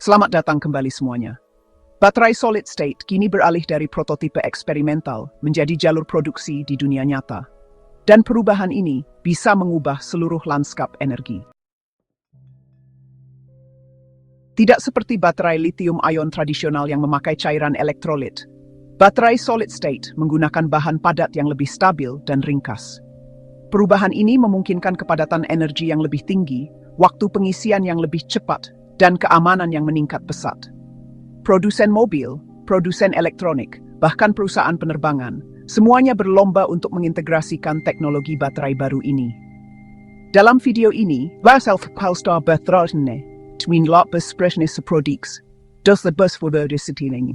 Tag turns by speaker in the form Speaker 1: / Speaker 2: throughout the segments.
Speaker 1: Selamat datang kembali semuanya. Baterai solid state kini beralih dari prototipe eksperimental menjadi jalur produksi di dunia nyata. Dan perubahan ini bisa mengubah seluruh lanskap energi. Tidak seperti baterai lithium-ion tradisional yang memakai cairan elektrolit, baterai solid state menggunakan bahan padat yang lebih stabil dan ringkas. Perubahan ini memungkinkan kepadatan energi yang lebih tinggi, waktu pengisian yang lebih cepat, dan keamanan yang meningkat pesat. Produsen mobil, produsen elektronik, bahkan perusahaan penerbangan, semuanya berlomba untuk mengintegrasikan teknologi baterai baru ini. Dalam video ini, self-palstar baterainya, twin lot besprechenis products, dus the bus for ini.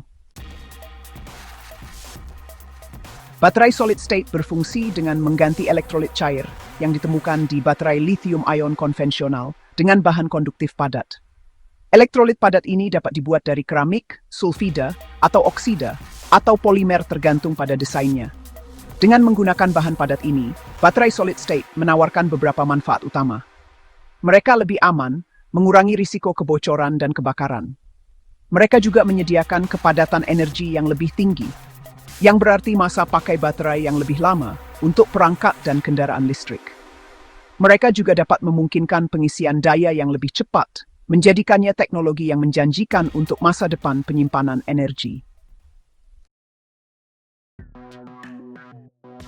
Speaker 1: Baterai solid state berfungsi dengan mengganti elektrolit cair yang ditemukan di baterai lithium-ion konvensional dengan bahan konduktif padat. Elektrolit padat ini dapat dibuat dari keramik, sulfida, atau oksida, atau polimer tergantung pada desainnya. Dengan menggunakan bahan padat ini, baterai solid state menawarkan beberapa manfaat utama. Mereka lebih aman, mengurangi risiko kebocoran dan kebakaran. Mereka juga menyediakan kepadatan energi yang lebih tinggi, yang berarti masa pakai baterai yang lebih lama untuk perangkat dan kendaraan listrik. Mereka juga dapat memungkinkan pengisian daya yang lebih cepat, menjadikannya teknologi yang menjanjikan untuk masa depan penyimpanan energi.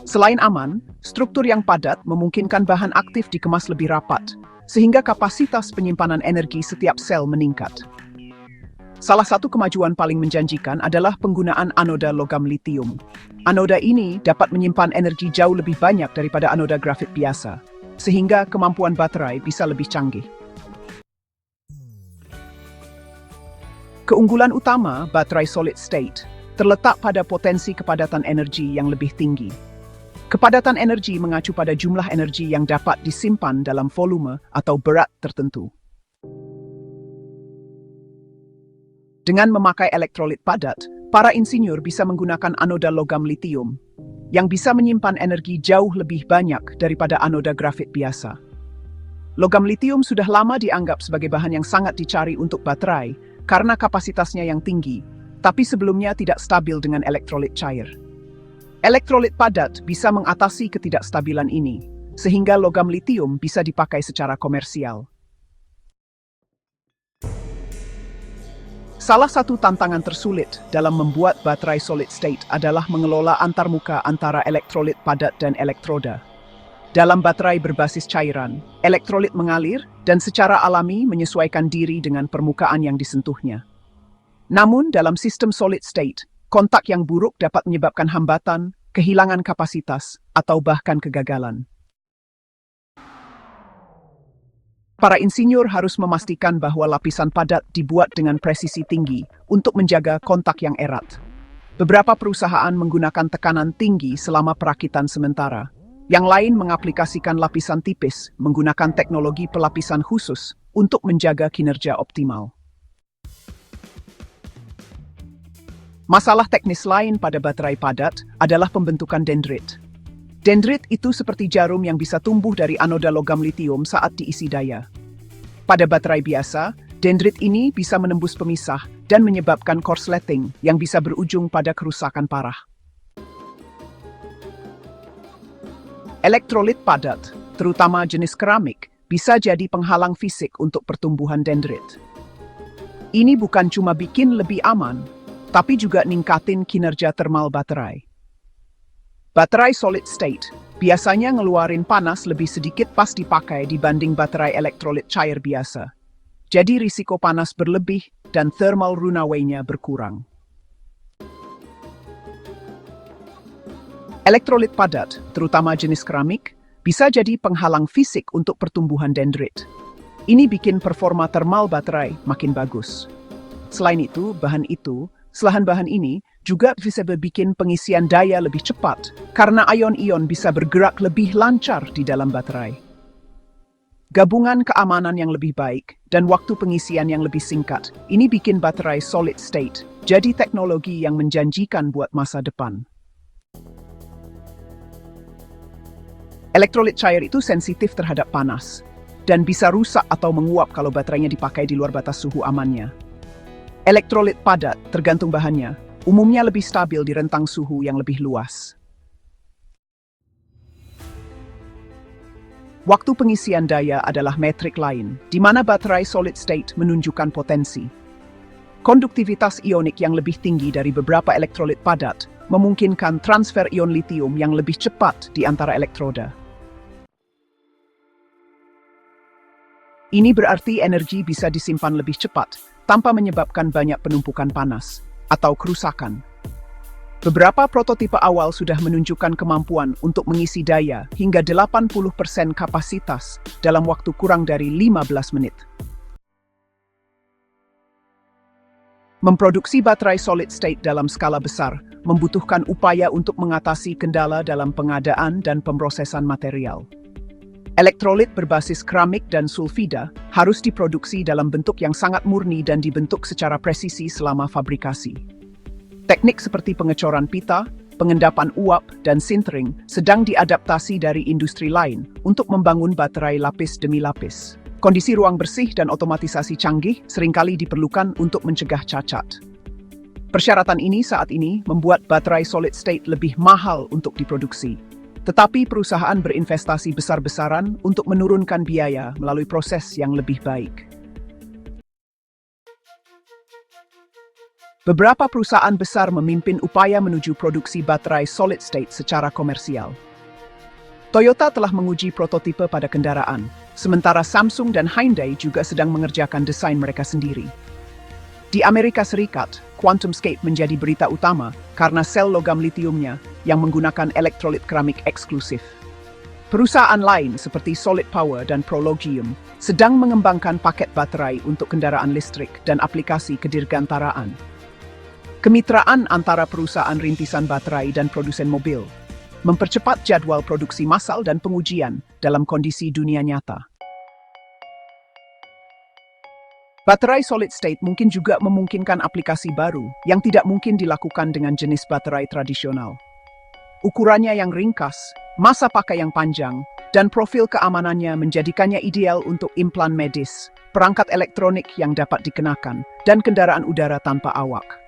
Speaker 1: Selain aman, struktur yang padat memungkinkan bahan aktif dikemas lebih rapat, sehingga kapasitas penyimpanan energi setiap sel meningkat. Salah satu kemajuan paling menjanjikan adalah penggunaan anoda logam litium. Anoda ini dapat menyimpan energi jauh lebih banyak daripada anoda grafit biasa, sehingga kemampuan baterai bisa lebih canggih. Keunggulan utama baterai solid state terletak pada potensi kepadatan energi yang lebih tinggi. Kepadatan energi mengacu pada jumlah energi yang dapat disimpan dalam volume atau berat tertentu. Dengan memakai elektrolit padat, para insinyur bisa menggunakan anoda logam litium yang bisa menyimpan energi jauh lebih banyak daripada anoda grafit biasa. Logam litium sudah lama dianggap sebagai bahan yang sangat dicari untuk baterai karena kapasitasnya yang tinggi, tapi sebelumnya tidak stabil dengan elektrolit cair. Elektrolit padat bisa mengatasi ketidakstabilan ini, sehingga logam litium bisa dipakai secara komersial. Salah satu tantangan tersulit dalam membuat baterai solid state adalah mengelola antarmuka antara elektrolit padat dan elektroda. Dalam baterai berbasis cairan, elektrolit mengalir dan secara alami menyesuaikan diri dengan permukaan yang disentuhnya. Namun, dalam sistem solid state, kontak yang buruk dapat menyebabkan hambatan, kehilangan kapasitas, atau bahkan kegagalan. Para insinyur harus memastikan bahwa lapisan padat dibuat dengan presisi tinggi untuk menjaga kontak yang erat. Beberapa perusahaan menggunakan tekanan tinggi selama perakitan sementara. Yang lain mengaplikasikan lapisan tipis menggunakan teknologi pelapisan khusus untuk menjaga kinerja optimal. Masalah teknis lain pada baterai padat adalah pembentukan dendrit. Dendrit itu seperti jarum yang bisa tumbuh dari anoda logam litium saat diisi daya. Pada baterai biasa, dendrit ini bisa menembus pemisah dan menyebabkan korsleting yang bisa berujung pada kerusakan parah. Elektrolit padat, terutama jenis keramik, bisa jadi penghalang fisik untuk pertumbuhan dendrit. Ini bukan cuma bikin lebih aman, tapi juga ningkatin kinerja termal baterai. Baterai solid state biasanya ngeluarin panas lebih sedikit pas dipakai dibanding baterai elektrolit cair biasa. Jadi risiko panas berlebih dan thermal runaway-nya berkurang. Elektrolit padat, terutama jenis keramik, bisa jadi penghalang fisik untuk pertumbuhan dendrit. Ini bikin performa termal baterai makin bagus. Selain itu, selain bahan ini juga bisa bikin pengisian daya lebih cepat karena ion-ion bisa bergerak lebih lancar di dalam baterai. Gabungan keamanan yang lebih baik dan waktu pengisian yang lebih singkat, ini bikin baterai solid state jadi teknologi yang menjanjikan buat masa depan. Elektrolit cair itu sensitif terhadap panas dan bisa rusak atau menguap kalau baterainya dipakai di luar batas suhu amannya. Elektrolit padat, tergantung bahannya, umumnya lebih stabil di rentang suhu yang lebih luas. Waktu pengisian daya adalah metrik lain, di mana baterai solid state menunjukkan potensi. Konduktivitas ionik yang lebih tinggi dari beberapa elektrolit padat memungkinkan transfer ion litium yang lebih cepat di antara elektroda. Ini berarti energi bisa disimpan lebih cepat, tanpa menyebabkan banyak penumpukan panas atau kerusakan. Beberapa prototipe awal sudah menunjukkan kemampuan untuk mengisi daya hingga 80% kapasitas dalam waktu kurang dari 15 menit. Memproduksi baterai solid state dalam skala besar membutuhkan upaya untuk mengatasi kendala dalam pengadaan dan pemrosesan material. Elektrolit berbasis keramik dan sulfida harus diproduksi dalam bentuk yang sangat murni dan dibentuk secara presisi selama fabrikasi. Teknik seperti pengecoran pita, pengendapan uap, dan sintering sedang diadaptasi dari industri lain untuk membangun baterai lapis demi lapis. Kondisi ruang bersih dan otomatisasi canggih seringkali diperlukan untuk mencegah cacat. Persyaratan ini saat ini membuat baterai solid state lebih mahal untuk diproduksi. Tetapi perusahaan berinvestasi besar-besaran untuk menurunkan biaya melalui proses yang lebih baik. Beberapa perusahaan besar memimpin upaya menuju produksi baterai solid state secara komersial. Toyota telah menguji prototipe pada kendaraan, sementara Samsung dan Hyundai juga sedang mengerjakan desain mereka sendiri. Di Amerika Serikat, QuantumScape menjadi berita utama karena sel logam litiumnya yang menggunakan elektrolit keramik eksklusif. Perusahaan lain seperti Solid Power dan Prologium sedang mengembangkan paket baterai untuk kendaraan listrik dan aplikasi kedirgantaraan. Kemitraan antara perusahaan rintisan baterai dan produsen mobil mempercepat jadwal produksi massal dan pengujian dalam kondisi dunia nyata. Baterai solid state mungkin juga memungkinkan aplikasi baru yang tidak mungkin dilakukan dengan jenis baterai tradisional. Ukurannya yang ringkas, masa pakai yang panjang, dan profil keamanannya menjadikannya ideal untuk implan medis, perangkat elektronik yang dapat dikenakan, dan kendaraan udara tanpa awak.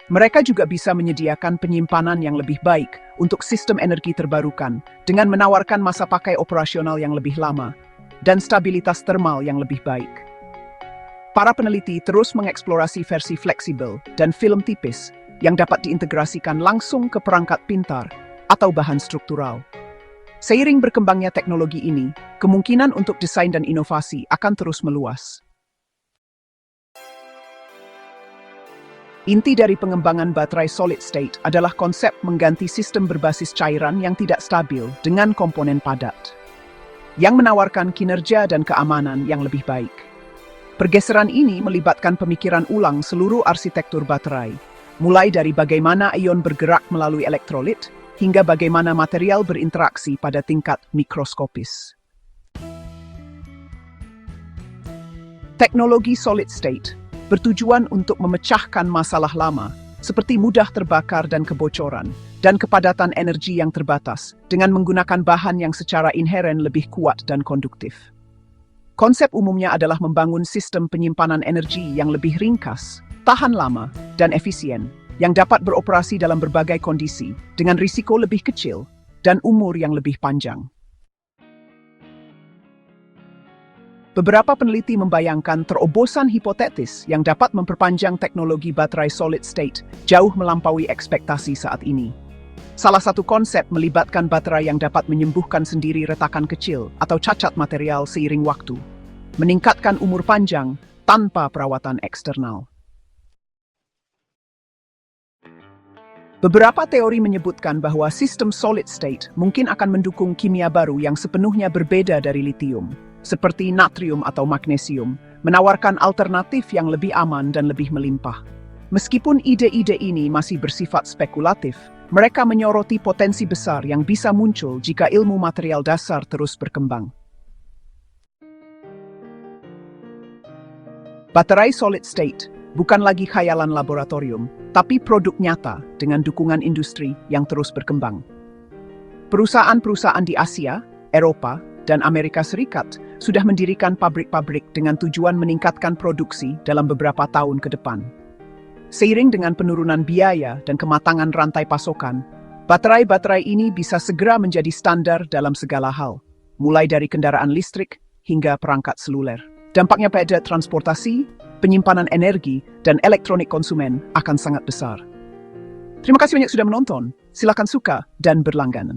Speaker 1: Mereka juga bisa menyediakan penyimpanan yang lebih baik untuk sistem energi terbarukan dengan menawarkan masa pakai operasional yang lebih lama dan stabilitas termal yang lebih baik. Para peneliti terus mengeksplorasi versi fleksibel dan film tipis yang dapat diintegrasikan langsung ke perangkat pintar atau bahan struktural. Seiring berkembangnya teknologi ini, kemungkinan untuk desain dan inovasi akan terus meluas. Inti dari pengembangan baterai solid state adalah konsep mengganti sistem berbasis cairan yang tidak stabil dengan komponen padat, yang menawarkan kinerja dan keamanan yang lebih baik. Pergeseran ini melibatkan pemikiran ulang seluruh arsitektur baterai, mulai dari bagaimana ion bergerak melalui elektrolit, hingga bagaimana material berinteraksi pada tingkat mikroskopis. Teknologi solid state bertujuan untuk memecahkan masalah lama, seperti mudah terbakar dan kebocoran, dan kepadatan energi yang terbatas, dengan menggunakan bahan yang secara inheren lebih kuat dan konduktif. Konsep umumnya adalah membangun sistem penyimpanan energi yang lebih ringkas, tahan lama, dan efisien, yang dapat beroperasi dalam berbagai kondisi, dengan risiko lebih kecil, dan umur yang lebih panjang. Beberapa peneliti membayangkan terobosan hipotetis yang dapat memperpanjang teknologi baterai solid state jauh melampaui ekspektasi saat ini. Salah satu konsep melibatkan baterai yang dapat menyembuhkan sendiri retakan kecil atau cacat material seiring waktu, meningkatkan umur panjang tanpa perawatan eksternal. Beberapa teori menyebutkan bahwa sistem solid state mungkin akan mendukung kimia baru yang sepenuhnya berbeda dari litium, seperti natrium atau magnesium, menawarkan alternatif yang lebih aman dan lebih melimpah. Meskipun ide-ide ini masih bersifat spekulatif, mereka menyoroti potensi besar yang bisa muncul jika ilmu material dasar terus berkembang. Baterai solid state bukan lagi khayalan laboratorium, tapi produk nyata dengan dukungan industri yang terus berkembang. Perusahaan-perusahaan di Asia, Eropa, dan Amerika Serikat sudah mendirikan pabrik-pabrik dengan tujuan meningkatkan produksi dalam beberapa tahun ke depan. Seiring dengan penurunan biaya dan kematangan rantai pasokan, baterai-baterai ini bisa segera menjadi standar dalam segala hal, mulai dari kendaraan listrik hingga perangkat seluler. Dampaknya pada transportasi, penyimpanan energi, dan elektronik konsumen akan sangat besar. Terima kasih banyak sudah menonton. Silakan suka dan berlangganan.